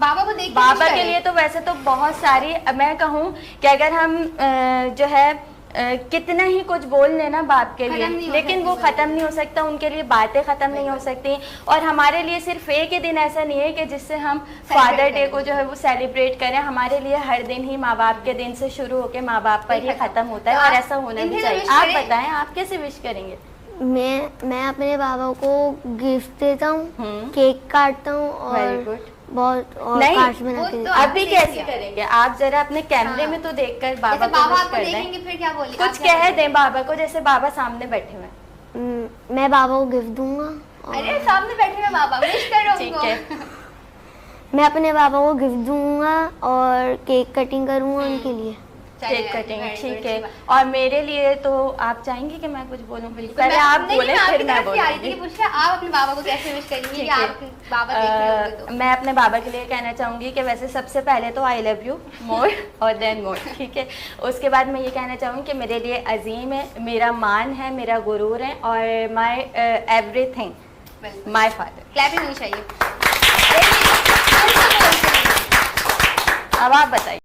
बाबा को देख बाबा के लिए तो वैसे तो बहुत सारी, मैं कहूँ कि अगर हम जो है कितना ही कुछ बोल लेना बाप के लिए, लेकिन वो खत्म नहीं हो सकता, उनके लिए बातें खत्म नहीं हो सकती। और हमारे लिए सिर्फ एक ही दिन ऐसा नहीं है कि जिससे हम फादर डे को जो है वो सेलिब्रेट करें। हमारे लिए हर दिन ही माँ बाप के दिन से शुरू होकर माँ बाप पर ही खत्म होता है, और ऐसा होना भी चाहिए। आप बताएं, आप कैसे विश करेंगे? मैं अपने बाबा को गिफ्ट देता हूँ, केक काटता हूँ और बहुत और कार्ड्स बना के। अभी कैसे करेंगे आप? जरा अपने कैमरे में तो देखकर बाबा को विश कर दें। फिर क्या बोलेंगे? कुछ कह दें बाबा को, जैसे बाबा सामने बैठे हुए। मैं बाबा को गिफ्ट दूंगा। अरे सामने बैठे हुए बाबा, विश करो। ठीक है, मैं अपने बाबा को गिफ्ट दूंगा और केक कटिंग करूंगा उनके लिए। केक कटिंग, ठीक है। और मेरे लिए तो आप चाहेंगे कि मैं कुछ बोलूं? पहले आप बोले फिर मैं बोलूंगी। आप अपने बाबा को कैसे विश करेंगे? आप बाबा देख रहे होंगे तो। मैं अपने बाबा के लिए कहना चाहूंगी कि वैसे सबसे पहले तो आई लव यू मोर और देन मोर, ठीक है। उसके बाद मैं ये कहना चाहूँगी कि मेरे लिए अजीम है, मेरा मान है, मेरा गुरूर है, और my everything, my father. Clapping होनी चाहिए। अब आप बताइए।